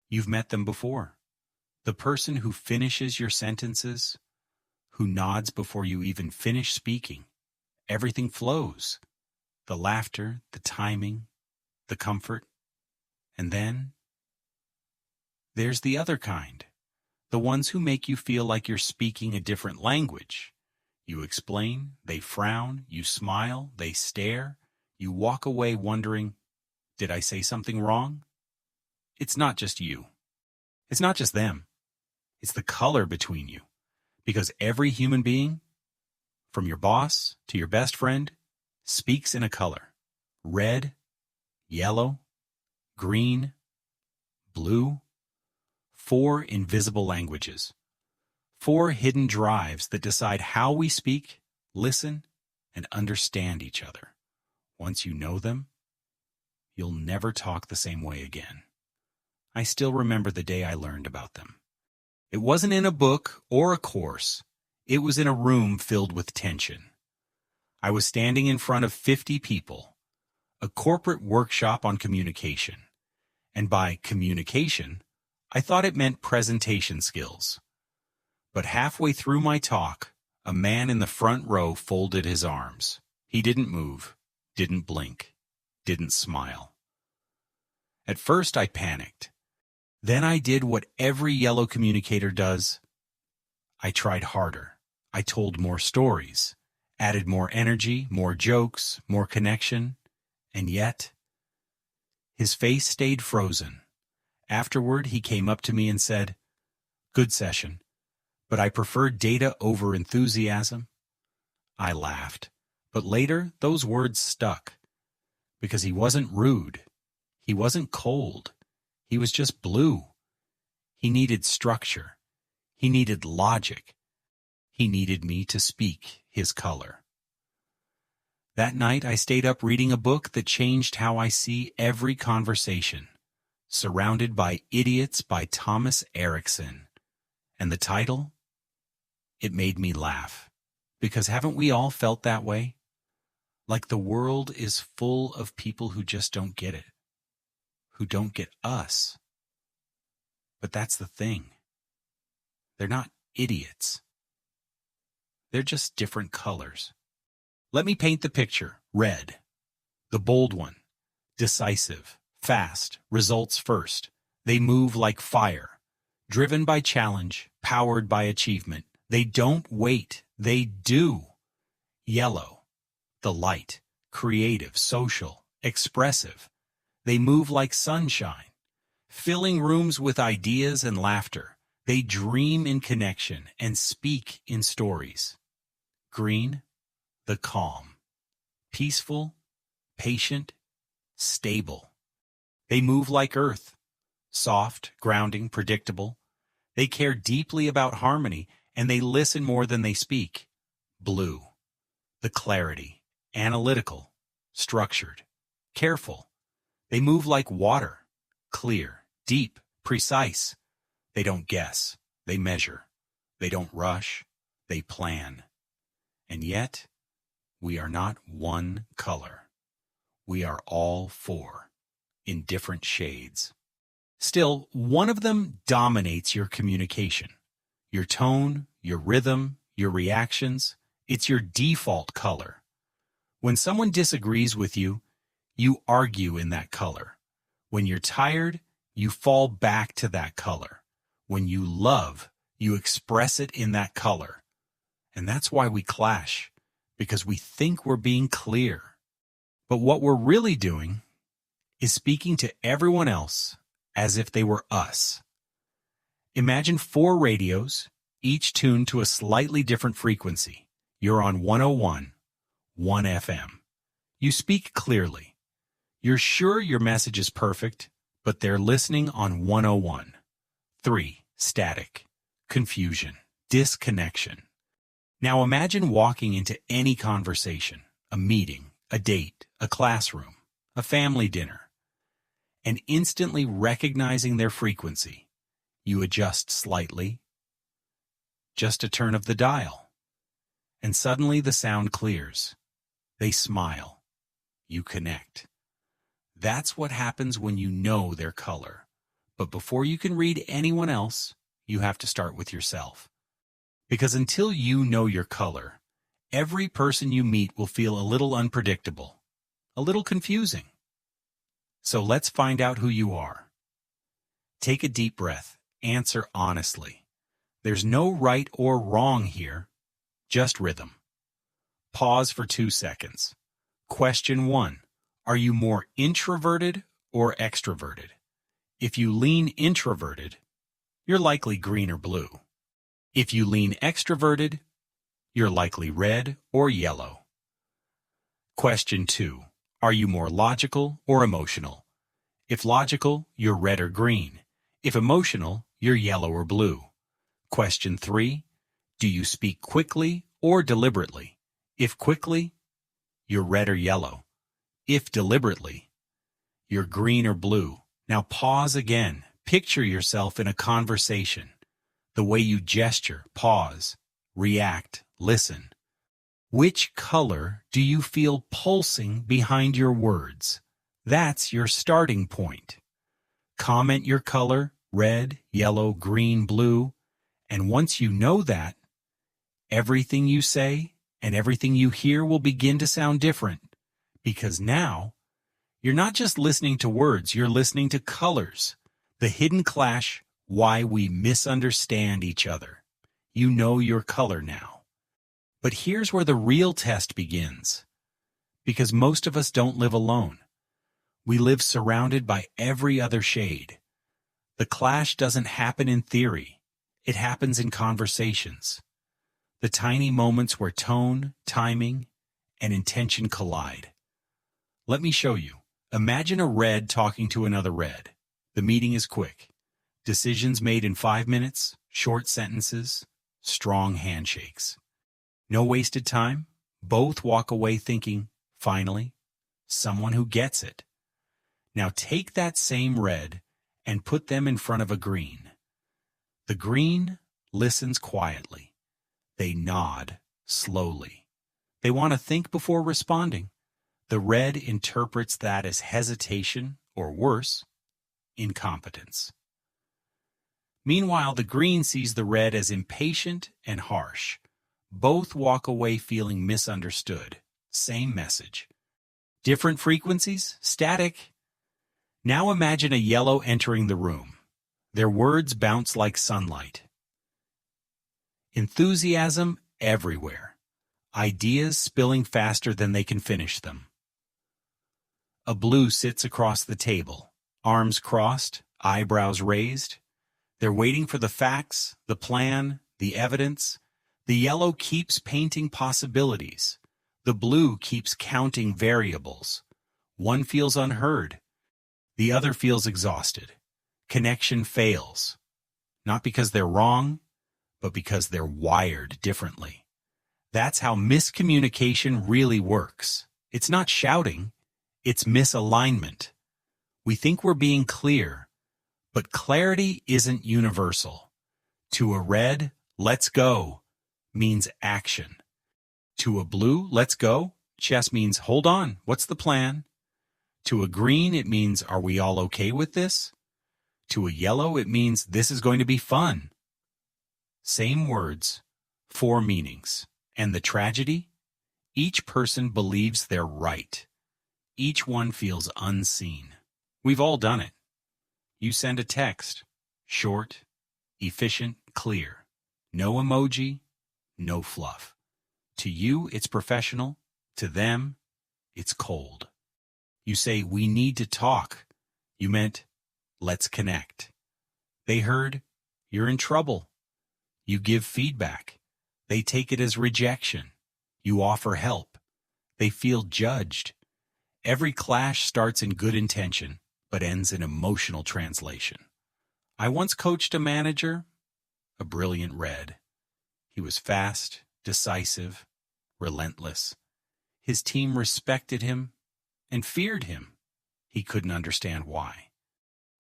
You've met them before. The person who finishes your sentences, who nods before you even finish speaking. Everything flows. The laughter, the timing, the comfort. And then there's the other kind. The ones who make you feel like you're speaking a different language. You explain, they frown, you smile, they stare. You walk away wondering, did I say something wrong? It's not just you. It's not just them. It's the color between you. Because every human being, from your boss to your best friend, speaks in a color. Red, yellow, green, blue. 4 invisible languages. 4 hidden drives that decide how we speak, listen, and understand each other. Once you know them, you'll never talk the same way again. I still remember the day I learned about them. It wasn't in a book or a course. It was in a room filled with tension. I was standing in front of 50 people, a corporate workshop on communication. And by communication, I thought it meant presentation skills. But halfway through my talk, a man in the front row folded his arms. He didn't move, didn't blink, didn't smile. At first I panicked. Then I did what every yellow communicator does. I tried harder. I told more stories, added more energy, more jokes, more connection, and yet his face stayed frozen. Afterward, he came up to me and said, "Good session, but I prefer data over enthusiasm." I laughed, but later those words stuck, because he wasn't rude. He wasn't cold. He was just blue. He needed structure. He needed logic. He needed me to speak his color. That night I stayed up reading a book that changed how I see every conversation. Surrounded by Idiots by Thomas Erickson. And the title? It made me laugh. Because haven't we all felt that way? Like the world is full of people who just don't get it. Who don't get us. But that's the thing. They're not idiots. They're just different colors. Let me paint the picture. Red. The bold one. Decisive. Fast. Results first. They move like fire. Driven by challenge. Powered by achievement. They don't wait. They do. Yellow. The light. Creative. Social. Expressive. They move like sunshine. Filling rooms with ideas and laughter. They dream in connection and speak in stories. Green. The calm. Peaceful. Patient. Stable. They move like earth. Soft, grounding, predictable. They care deeply about harmony, and they listen more than they speak. Blue. The clarity. Analytical. Structured. Careful. They move like water. Clear. Deep. Precise. They don't guess. They measure. They don't rush. They plan. And yet, we are not one color. We are all 4, in different shades. Still, one of them dominates your communication. Your tone, your rhythm, your reactions. It's your default color. When someone disagrees with you, you argue in that color. When you're tired, you fall back to that color. When you love, you express it in that color. And that's why we clash, because we think we're being clear. But what we're really doing is speaking to everyone else as if they were us. Imagine 4 radios, each tuned to a slightly different frequency. You're on 101, 1 FM. You speak clearly. You're sure your message is perfect, but they're listening on 101. 3. Static. Confusion. Disconnection. Now imagine walking into any conversation, a meeting, a date, a classroom, a family dinner, and instantly recognizing their frequency. You adjust slightly, just a turn of the dial, and suddenly the sound clears. They smile. You connect. That's what happens when you know their color. But before you can read anyone else, you have to start with yourself. Because until you know your color, every person you meet will feel a little unpredictable, a little confusing. So let's find out who you are. Take a deep breath. Answer honestly. There's no right or wrong here, just rhythm. Pause for 2 seconds. Question 1. Are you more introverted or extroverted? If you lean introverted, you're likely green or blue. If you lean extroverted, you're likely red or yellow. Question 2. Are you more logical or emotional? If logical, you're red or green. If emotional, you're yellow or blue. Question 3. Do you speak quickly or deliberately? If quickly, you're red or yellow. If deliberately, you're green or blue. Now pause again. Picture yourself in a conversation. The way you gesture, pause, react, listen. Which color do you feel pulsing behind your words? That's your starting point. Comment your color, red, yellow, green, blue, and once you know that, everything you say and everything you hear will begin to sound different, because now you're not just listening to words, you're listening to colors. The hidden clash, why we misunderstand each other. You know your color now. But here's where the real test begins. Because most of us don't live alone. We live surrounded by every other shade. The clash doesn't happen in theory. It happens in conversations. The tiny moments where tone, timing, and intention collide. Let me show you. Imagine a red talking to another red. The meeting is quick. Decisions made in 5 minutes, short sentences, strong handshakes. No wasted time. Both walk away thinking, finally, someone who gets it. Now take that same red and put them in front of a green. The green listens quietly. They nod slowly. They want to think before responding. The red interprets that as hesitation, or worse, incompetence. Meanwhile, the green sees the red as impatient and harsh. Both walk away feeling misunderstood. Same message. Different frequencies? Static. Now imagine a yellow entering the room. Their words bounce like sunlight. Enthusiasm everywhere. Ideas spilling faster than they can finish them. A blue sits across the table, arms crossed, eyebrows raised. They're waiting for the facts, the plan, the evidence. The yellow keeps painting possibilities. The blue keeps counting variables. One feels unheard. The other feels exhausted. Connection fails. Not because they're wrong, but because they're wired differently. That's how miscommunication really works. It's not shouting. It's misalignment. We think we're being clear, but clarity isn't universal. To a red, let's go, means action. To a blue, let's go, just means hold on, what's the plan? To a green, it means are we all okay with this? To a yellow, it means this is going to be fun. Same words, 4 meanings. And the tragedy? Each person believes they're right. Each one feels unseen. We've all done it. You send a text, short, efficient, clear. No emoji, no fluff. To you, it's professional. To them, it's cold. You say, we need to talk. You meant, let's connect. They heard, you're in trouble. You give feedback. They take it as rejection. You offer help. They feel judged. Every clash starts in good intention, but ends in emotional translation. I once coached a manager, a brilliant red. He was fast, decisive, relentless. His team respected him and feared him. He couldn't understand why.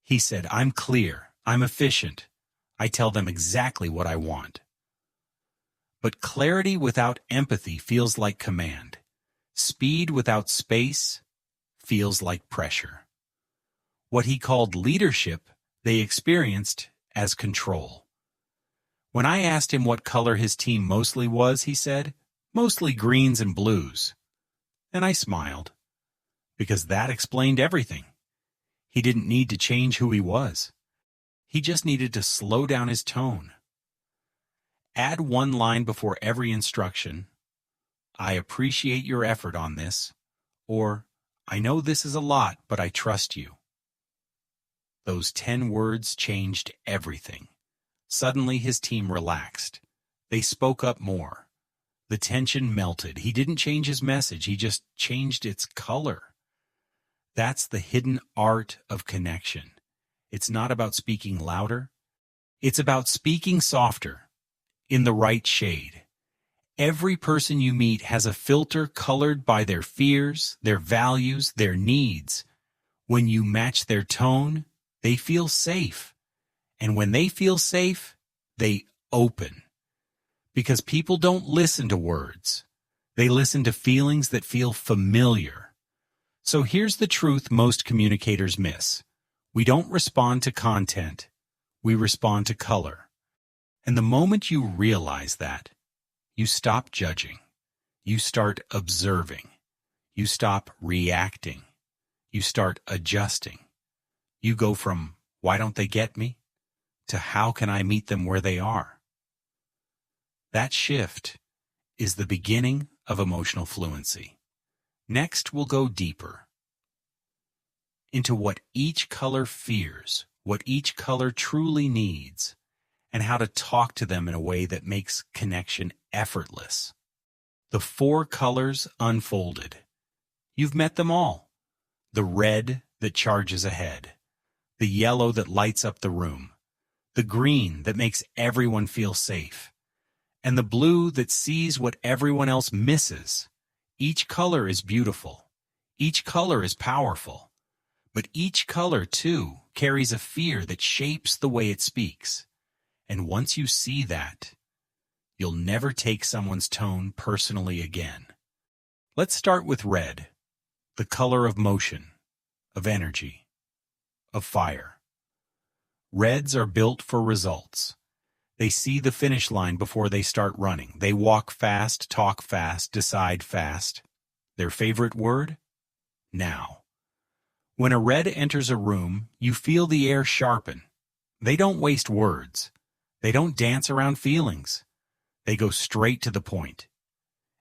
He said, I'm clear, I'm efficient. I tell them exactly what I want. But clarity without empathy feels like command. Speed without space feels like pressure. What he called leadership they experienced as control. When I asked him what color his team mostly was, he said, "Mostly greens and blues." And I smiled, because that explained everything. He didn't need to change who he was. He just needed to slow down his tone. Add one line before every instruction. "I appreciate your effort on this," or "I know this is a lot, but I trust you." Those 10 words changed everything. Suddenly his team relaxed. They spoke up more. The tension melted. He didn't change his message, he just changed its color. That's the hidden art of connection. It's not about speaking louder. It's about speaking softer, in the right shade. Every person you meet has a filter colored by their fears, their values, their needs. When you match their tone, they feel safe. And when they feel safe, they open. Because people don't listen to words. They listen to feelings that feel familiar. So here's the truth most communicators miss. We don't respond to content. We respond to color. And the moment you realize that, you stop judging. You start observing. You stop reacting. You start adjusting. You go from, "Why don't they get me?" to "How can I meet them where they are?" That shift is the beginning of emotional fluency. Next, we'll go deeper into what each color fears, what each color truly needs, and how to talk to them in a way that makes connection effortless. The 4 colors unfolded. You've met them all. The red that charges ahead, the yellow that lights up the room, the green that makes everyone feel safe, and the blue that sees what everyone else misses. Each color is beautiful. Each color is powerful. But each color, too, carries a fear that shapes the way it speaks. And once you see that, you'll never take someone's tone personally again. Let's start with red, the color of motion, of energy, of fire. Reds are built for results. They see the finish line before they start running. They walk fast, talk fast, decide fast. Their favorite word? Now. When a red enters a room, you feel the air sharpen. They don't waste words. They don't dance around feelings. They go straight to the point.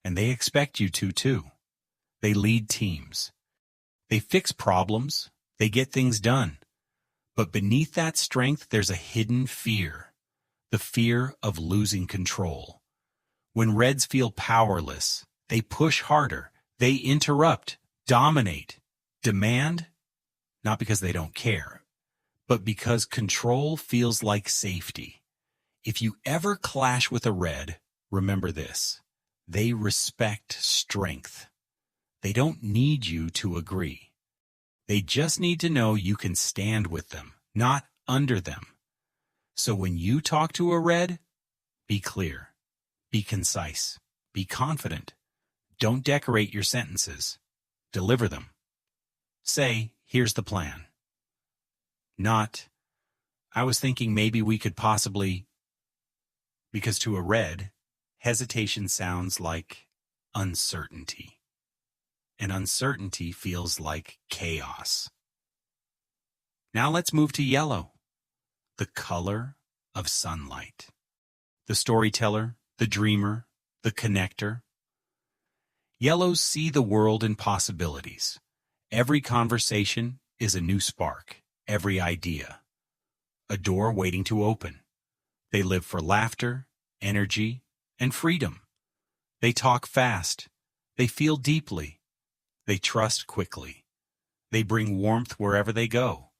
And they expect you to, too. They lead teams. They fix problems. They get things done. But beneath that strength, there's a hidden fear. The fear of losing control. When reds feel powerless, they push harder. They interrupt, dominate, demand, not because they don't care, but because control feels like safety. If you ever clash with a red, remember this. They respect strength. They don't need you to agree. They just need to know you can stand with them, not under them. So when you talk to a red, be clear, be concise, be confident. Don't decorate your sentences. Deliver them. Say, "Here's the plan." Not, "I was thinking maybe we could possibly," because to a red, hesitation sounds like uncertainty. And uncertainty feels like chaos. Now let's move to yellow, the color of sunlight. The storyteller, the dreamer, the connector. Yellows see the world in possibilities. Every conversation is a new spark, every idea, a door waiting to open. They live for laughter, energy, and freedom. They talk fast. They feel deeply. They trust quickly. They bring warmth wherever they go.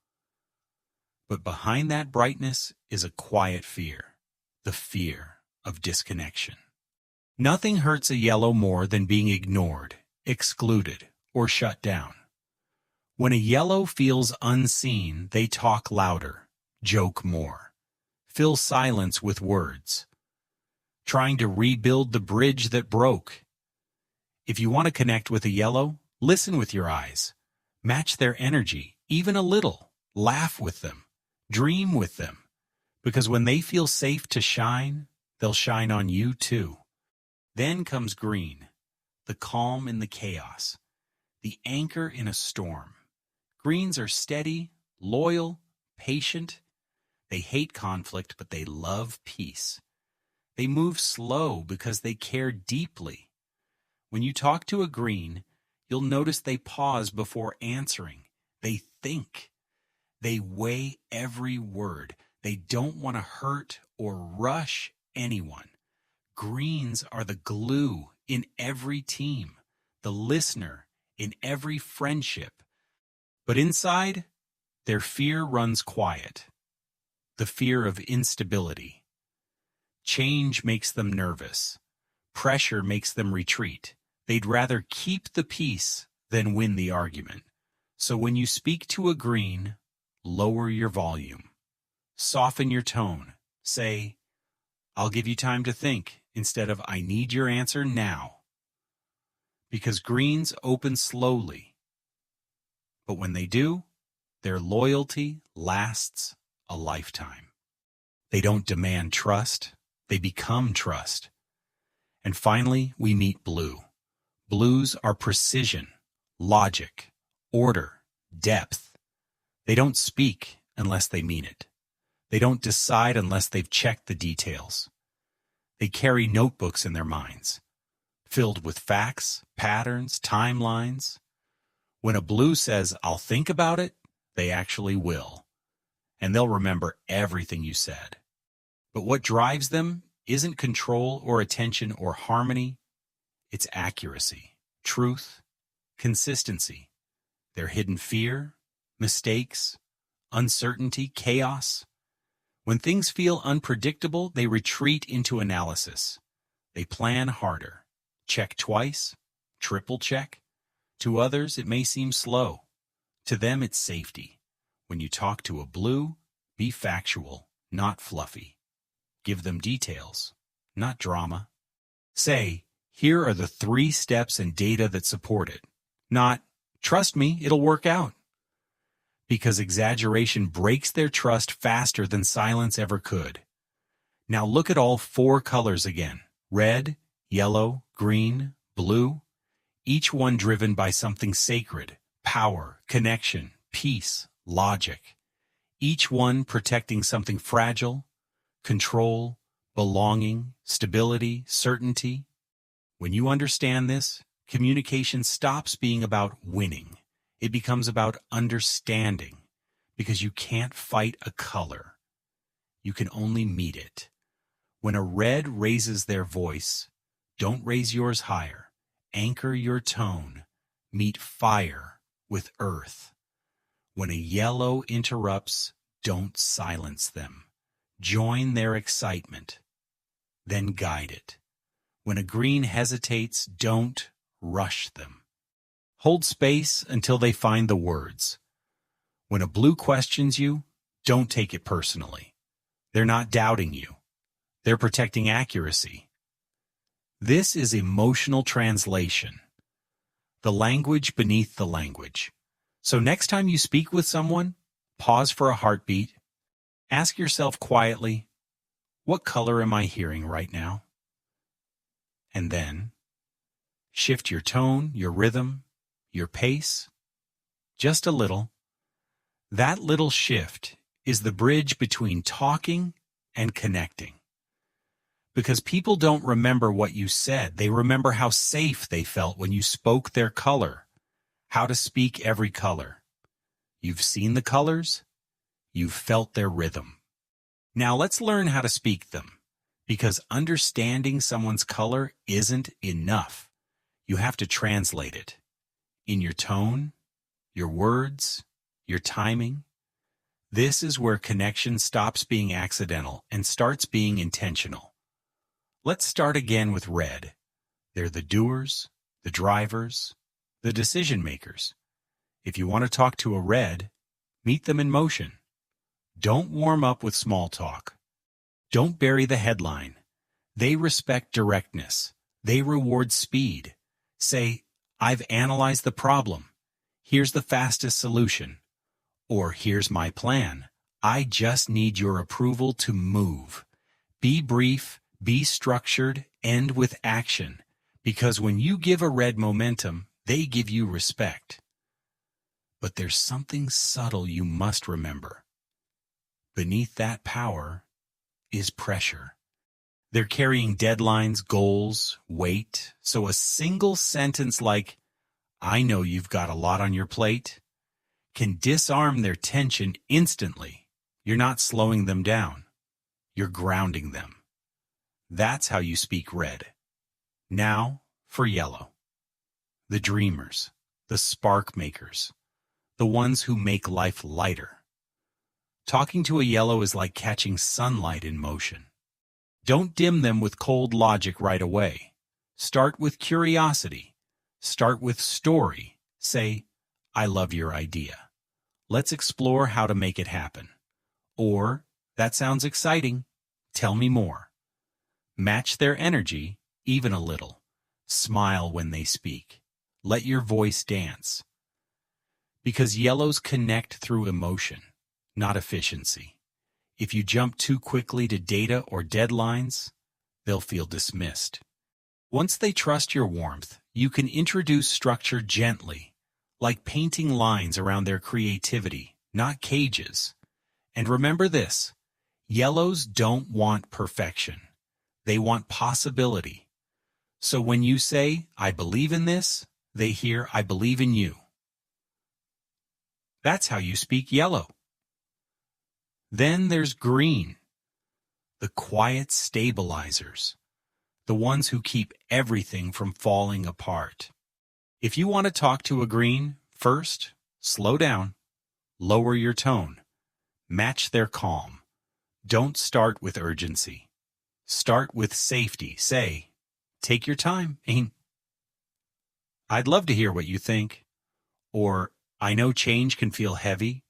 But behind that brightness is a quiet fear, the fear of disconnection. Nothing hurts a yellow more than being ignored, excluded, or shut down. When a yellow feels unseen, they talk louder, joke more, fill silence with words, trying to rebuild the bridge that broke. If you want to connect with a yellow, listen with your eyes. Match their energy, even a little. Laugh with them. Dream with them, because when they feel safe to shine, they'll shine on you too. Then comes green, the calm in the chaos, the anchor in a storm. Greens are steady, loyal, patient. They hate conflict, but they love peace. They move slow because they care deeply. When you talk to a green, you'll notice they pause before answering. They think. They weigh every word. They don't want to hurt or rush anyone. Greens are the glue in every team, the listener in every friendship. But inside, their fear runs quiet. The fear of instability. Change makes them nervous. Pressure makes them retreat. They'd rather keep the peace than win the argument. So when you speak to a green, lower your volume. Soften your tone. Say, "I'll give you time to think," instead of "I need your answer now." Because greens open slowly. But when they do, their loyalty lasts a lifetime. They don't demand trust. They become trust. And finally, we meet blue. Blues are precision, logic, order, depth. They don't speak unless they mean it. They don't decide unless they've checked the details. They carry notebooks in their minds, filled with facts, patterns, timelines. When a blue says, "I'll think about it," they actually will. And they'll remember everything you said. But what drives them isn't control or attention or harmony. It's accuracy, truth, consistency. Their hidden fear, mistakes, uncertainty, chaos. When things feel unpredictable, they retreat into analysis. They plan harder. Check twice, triple check. To others, it may seem slow. To them, it's safety. When you talk to a blue, be factual, not fluffy. Give them details, not drama. Say, "Here are the 3 steps and data that support it." Not, "Trust me, it'll work out." Because exaggeration breaks their trust faster than silence ever could. Now look at all 4 colors again. Red, yellow, green, blue. Each one driven by something sacred, power, connection, peace, logic. Each one protecting something fragile, control, belonging, stability, certainty. When you understand this, communication stops being about winning. It becomes about understanding, because you can't fight a color. You can only meet it. When a red raises their voice, don't raise yours higher. Anchor your tone. Meet fire with earth. When a yellow interrupts, don't silence them. Join their excitement. Then guide it. When a green hesitates, don't rush them. Hold space until they find the words. When a blue questions you, don't take it personally. They're not doubting you. They're protecting accuracy. This is emotional translation. The language beneath the language. So next time you speak with someone, pause for a heartbeat. Ask yourself quietly, what color am I hearing right now? And then, shift your tone, your rhythm, your pace, just a little. That little shift is the bridge between talking and connecting. Because people don't remember what you said, they remember how safe they felt when you spoke their color, how to speak every color. You've seen the colors, you've felt their rhythm. Now let's learn how to speak them, because understanding someone's color isn't enough. You have to translate it. In your tone, your words, your timing. This is where connection stops being accidental and starts being intentional. Let's start again with red. They're the doers, the drivers, the decision makers. If you want to talk to a red, meet them in motion. Don't warm up with small talk. Don't bury the headline. They respect directness. They reward speed. Say, "I've analyzed the problem. Here's the fastest solution." Or, "Here's my plan. I just need your approval to move. Be brief, be structured, end with action. Because when you give a red momentum, they give you respect. But there's something subtle you must remember. Beneath that power is pressure. They're carrying deadlines, goals, weight. So a single sentence like, I know you've got a lot on your plate, can disarm their tension instantly. You're not slowing them down. You're grounding them. That's how you speak red. Now for yellow. The dreamers, the spark makers, the ones who make life lighter. Talking to a yellow is like catching sunlight in motion. Don't dim them with cold logic right away. Start with curiosity. Start with story. Say, I love your idea. Let's explore how to make it happen. Or, that sounds exciting. Tell me more. Match their energy, even a little. Smile when they speak. Let your voice dance. Because yellows connect through emotion, not efficiency. If you jump too quickly to data or deadlines, they'll feel dismissed. Once they trust your warmth, you can introduce structure gently, like painting lines around their creativity, not cages. And remember this, yellows don't want perfection. They want possibility. So when you say, I believe in this, they hear, I believe in you. That's how you speak yellow. Then there's green, the quiet stabilizers, the ones who keep everything from falling apart. If you want to talk to a green, first, slow down, lower your tone, match their calm. Don't start with urgency. Start with safety. Say, take your time, I'd love to hear what you think. Or, I know change can feel heavy.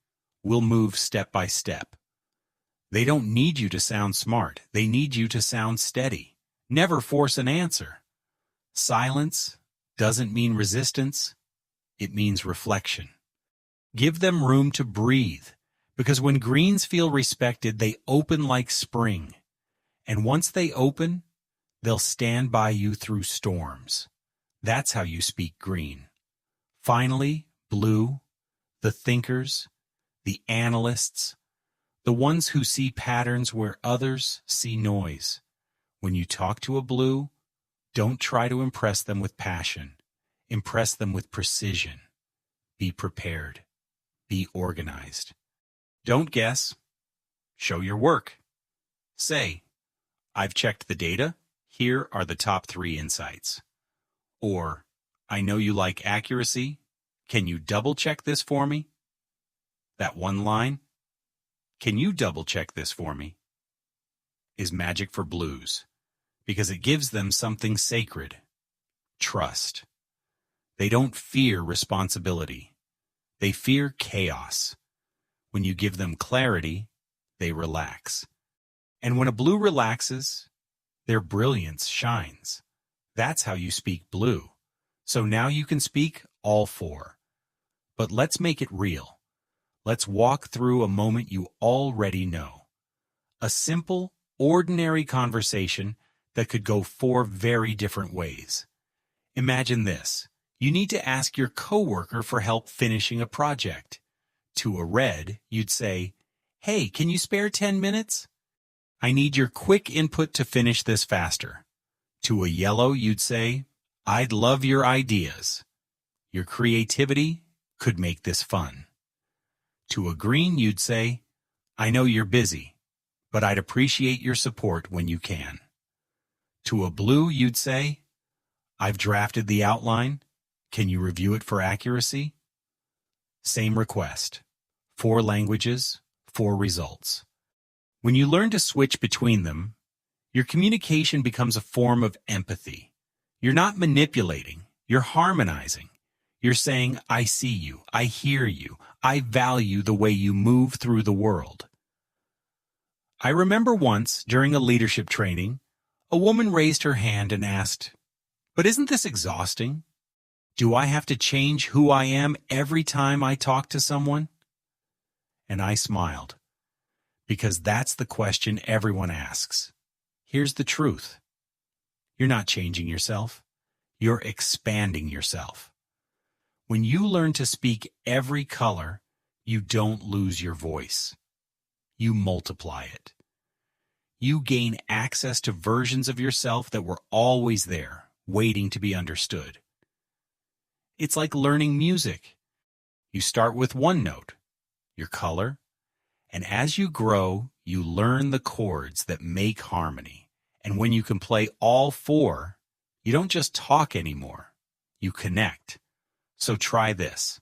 We'll move step by step. They don't need you to sound smart. They need you to sound steady. Never force an answer. Silence doesn't mean resistance. It means reflection. Give them room to breathe, because when greens feel respected, they open like spring. And once they open, they'll stand by you through storms. That's how you speak green. Finally, blue, the thinkers, the analysts, the ones who see patterns where others see noise. When you talk to a blue, don't try to impress them with passion. Impress them with precision. Be prepared. Be organized. Don't guess. Show your work. Say, I've checked the data. Here are the top 3 insights. Or, I know you like accuracy. Can you double-check this for me? That one line, can you double-check this for me, is magic for blues, because it gives them something sacred, trust. They don't fear responsibility. They fear chaos. When you give them clarity, they relax. And when a blue relaxes, their brilliance shines. That's how you speak blue. So now you can speak all 4. But let's make it real. Let's walk through a moment you already know. A simple, ordinary conversation that could go 4 very different ways. Imagine this. You need to ask your coworker for help finishing a project. To a red, you'd say, Hey, can you spare 10 minutes? I need your quick input to finish this faster. To a yellow, you'd say, I'd love your ideas. Your creativity could make this fun. To a green, you'd say, I know you're busy, but I'd appreciate your support when you can. To a blue, you'd say, I've drafted the outline. Can you review it for accuracy? Same request. 4 languages, 4 results. When you learn to switch between them, your communication becomes a form of empathy. You're not manipulating, you're harmonizing. You're saying, I see you, I hear you, I value the way you move through the world. I remember once, during a leadership training, a woman raised her hand and asked, But isn't this exhausting? Do I have to change who I am every time I talk to someone? And I smiled, Because that's the question everyone asks. Here's the truth. You're not changing yourself. You're expanding yourself. When you learn to speak every color, you don't lose your voice. You multiply it. You gain access to versions of yourself that were always there, waiting to be understood. It's like learning music. You start with one note, your color, and as you grow, you learn the chords that make harmony. And when you can play all four, you don't just talk anymore, you connect. So try this.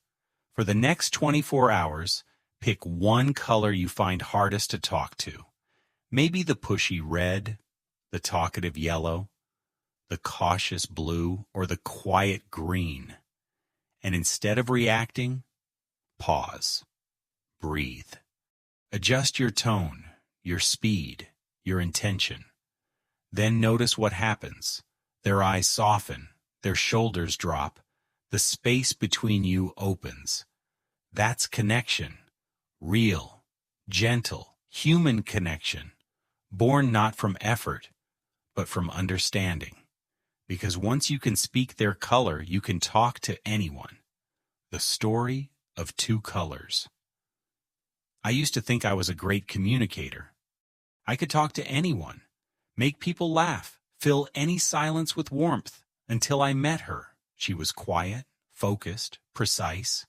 For the next 24 hours, pick one color you find hardest to talk to. Maybe the pushy red, the talkative yellow, the cautious blue, or the quiet green. And instead of reacting, pause. Breathe. Adjust your tone, your speed, your intention. Then notice what happens. Their eyes soften, their shoulders drop, the space between you opens. That's connection. Real, gentle, human connection. Born not from effort, but from understanding. Because once you can speak their color, you can talk to anyone. The story of two colors. I used to think I was a great communicator. I could talk to anyone, make people laugh, fill any silence with warmth, until I met her. She was quiet, focused, precise.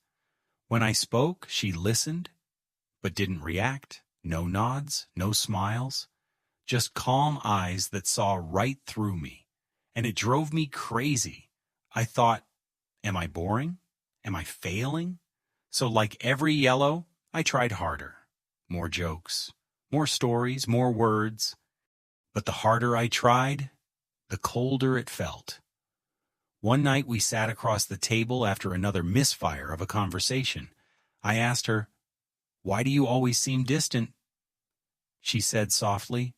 When I spoke, she listened, but didn't react. No nods, no smiles, just calm eyes that saw right through me. And it drove me crazy. I thought, am I boring? Am I failing? So like every yellow, I tried harder. More jokes, more stories, more words. But the harder I tried, the colder it felt. One night we sat across the table after another misfire of a conversation. I asked her, "Why do you always seem distant?" She said softly,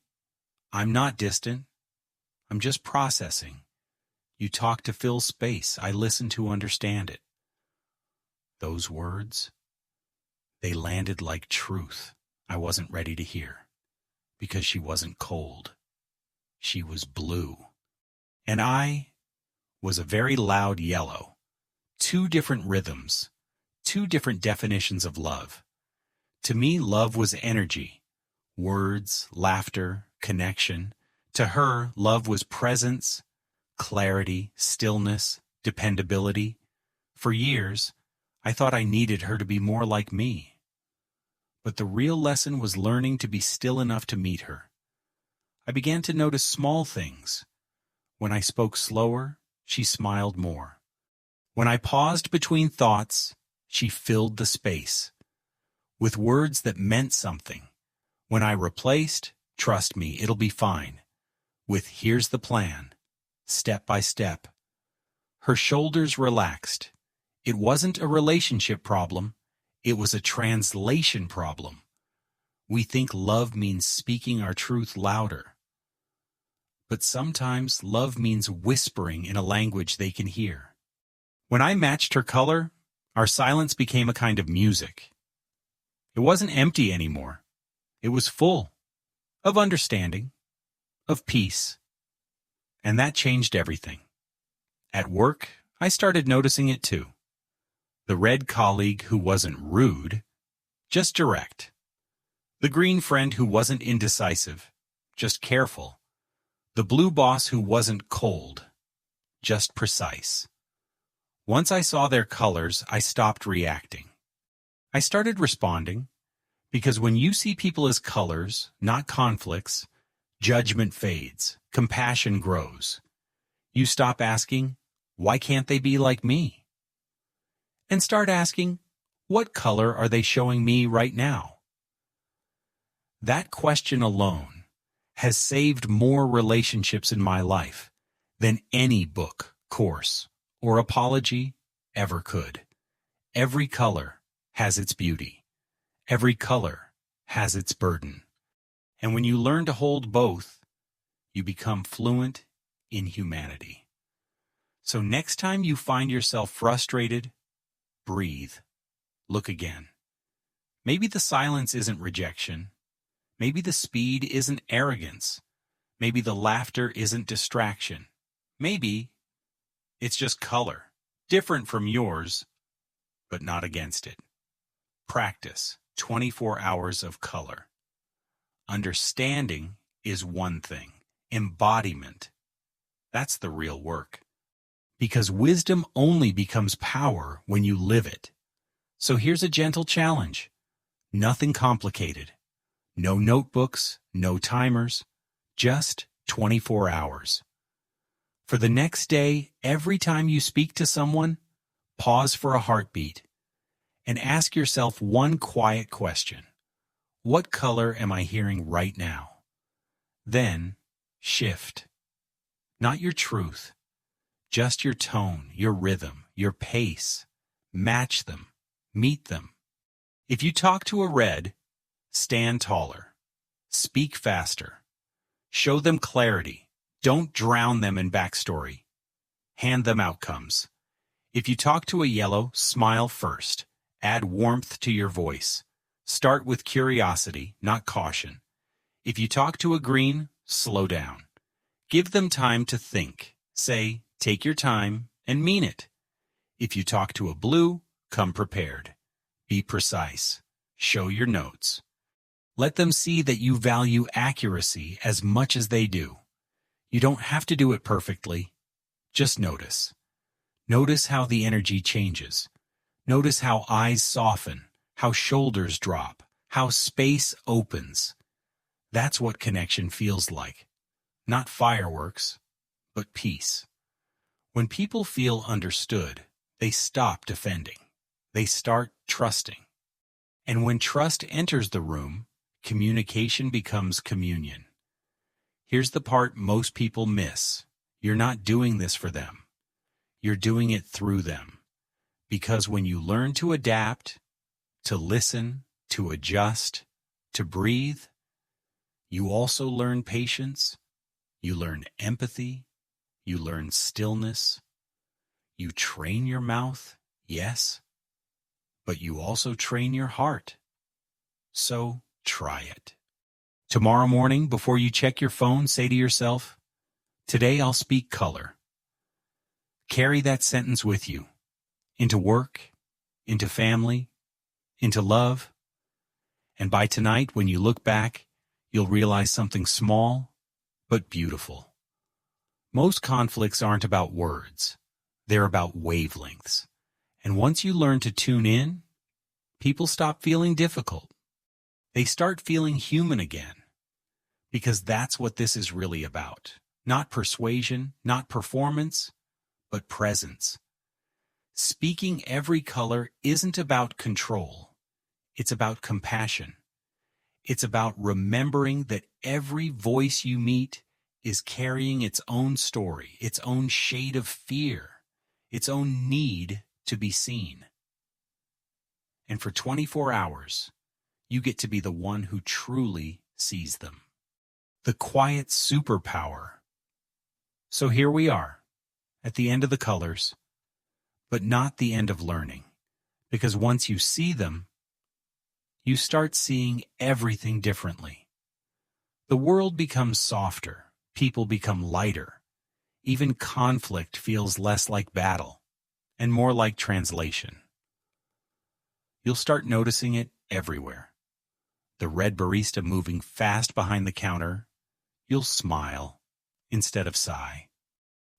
"I'm not distant. I'm just processing. You talk to fill space. I listen to understand it." Those words, they landed like truth I wasn't ready to hear. Because she wasn't cold. She was blue. And I was a very loud yellow. Two different rhythms, two different definitions of love. To me, love was energy, words, laughter, connection. To her, love was presence, clarity, stillness, dependability. For years, I thought I needed her to be more like me. But the real lesson was learning to be still enough to meet her. I began to notice small things. When I spoke slower, she smiled more. When I paused between thoughts, she filled the space with words that meant something. When I replaced, "Trust me, it'll be fine," with "Here's the plan," step by step. Her shoulders relaxed. It wasn't a relationship problem. It was a translation problem. We think love means speaking our truth louder. But sometimes love means whispering in a language they can hear. When I matched her color, our silence became a kind of music. It wasn't empty anymore. It was full of understanding, of peace. And that changed everything. At work, I started noticing it too. The red colleague who wasn't rude, just direct. The green friend who wasn't indecisive, just careful. The blue boss who wasn't cold, just precise. Once I saw their colors, I stopped reacting. I started responding, because when you see people as colors, not conflicts, judgment fades, compassion grows. You stop asking, "Why can't they be like me?" And start asking, "What color are they showing me right now?" That question alone has saved more relationships in my life than any book, course, or apology ever could. Every color has its beauty. Every color has its burden. And when you learn to hold both, you become fluent in humanity. So next time you find yourself frustrated, breathe. Look again. Maybe the silence isn't rejection. Maybe the speed isn't arrogance. Maybe the laughter isn't distraction. Maybe it's just color, different from yours, but not against it. Practice 24 hours of color. Understanding is one thing. Embodiment, that's the real work. Because wisdom only becomes power when you live it. So here's a gentle challenge. Nothing complicated. No notebooks, no timers, just 24 hours. For the next day, every time you speak to someone, pause for a heartbeat and ask yourself one quiet question. What color am I hearing right now? Then, shift. Not your truth, just your tone, your rhythm, your pace. Match them, meet them. If you talk to a red, stand taller. Speak faster. Show them clarity. Don't drown them in backstory. Hand them outcomes. If you talk to a yellow, smile first. Add warmth to your voice. Start with curiosity, not caution. If you talk to a green, slow down. Give them time to think. Say, take your time, and mean it. If you talk to a blue, come prepared. Be precise. Show your notes. Let them see that you value accuracy as much as they do. You don't have to do it perfectly. Just notice. Notice how the energy changes. Notice how eyes soften, how shoulders drop, how space opens. That's what connection feels like. Not fireworks, but peace. When people feel understood, they stop defending. They start trusting. And when trust enters the room, communication becomes communion. Here's the part most people miss. You're not doing this for them. You're doing it through them. Because when you learn to adapt, to listen, to adjust, to breathe, you also learn patience, you learn empathy, you learn stillness. You train your mouth, yes, but you also train your heart. So try it. Tomorrow morning, before you check your phone, say to yourself, today I'll speak color. Carry that sentence with you, into work, into family, into love. And by tonight, when you look back, you'll realize something small, but beautiful. Most conflicts aren't about words. They're about wavelengths. And once you learn to tune in, people stop feeling difficult. They start feeling human again. Because that's what this is really about. Not persuasion, not performance, but presence. Speaking every color isn't about control. It's about compassion. It's about remembering that every voice you meet is carrying its own story, its own shade of fear, its own need to be seen. And for 24 hours, you get to be the one who truly sees them. The quiet superpower. So here we are, at the end of the colors, but not the end of learning. Because once you see them, you start seeing everything differently. The world becomes softer, people become lighter. Even conflict feels less like battle and more like translation. You'll start noticing it everywhere. The red barista moving fast behind the counter, you'll smile instead of sigh.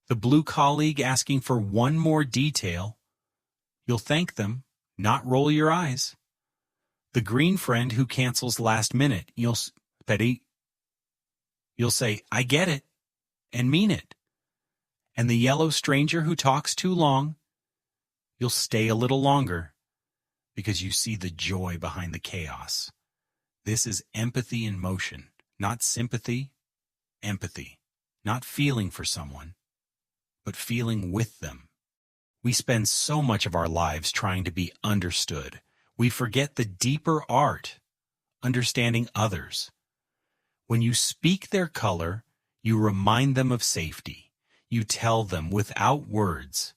The blue colleague asking for one more detail, you'll thank them, not roll your eyes. The green friend who cancels last minute, you'll say, I get it, and mean it. And the yellow stranger who talks too long, you'll stay a little longer because you see the joy behind the chaos. This is empathy in motion, not sympathy, empathy, not feeling for someone, but feeling with them. We spend so much of our lives trying to be understood. We forget the deeper art, understanding others. When you speak their color, you remind them of safety. You tell them without words,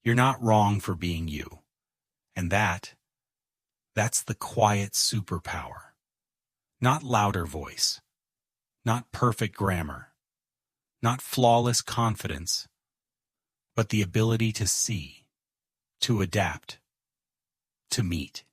you're not wrong for being you. And that's the quiet superpower. Not louder voice, not perfect grammar, not flawless confidence, but the ability to see, to adapt, to meet.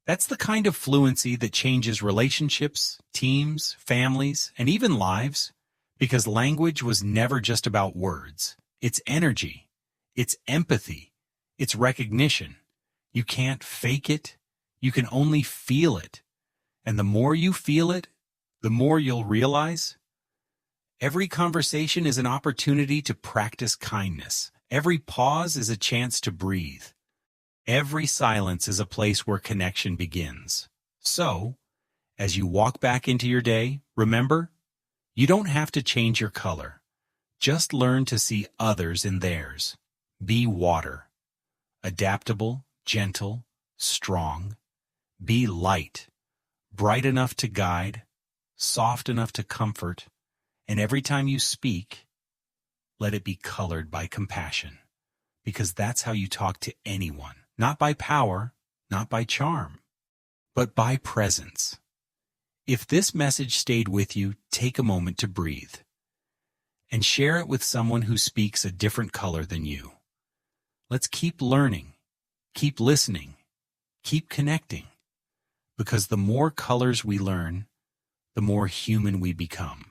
That's the kind of fluency that changes relationships, teams, families, and even lives, because language was never just about words. It's energy, it's empathy, it's recognition. You can't fake it, you can only feel it. And the more you feel it, the more you'll realize every conversation is an opportunity to practice kindness. Every pause is a chance to breathe. Every silence is a place where connection begins. So, as you walk back into your day, remember, you don't have to change your color. Just learn to see others in theirs. Be water. Adaptable, gentle, strong. Be light. Bright enough to guide, soft enough to comfort, and every time you speak, let it be colored by compassion, because that's how you talk to anyone, not by power, not by charm, but by presence. If this message stayed with you, take a moment to breathe and share it with someone who speaks a different color than you. Let's keep learning, keep listening, keep connecting. Because the more colors we learn, the more human we become.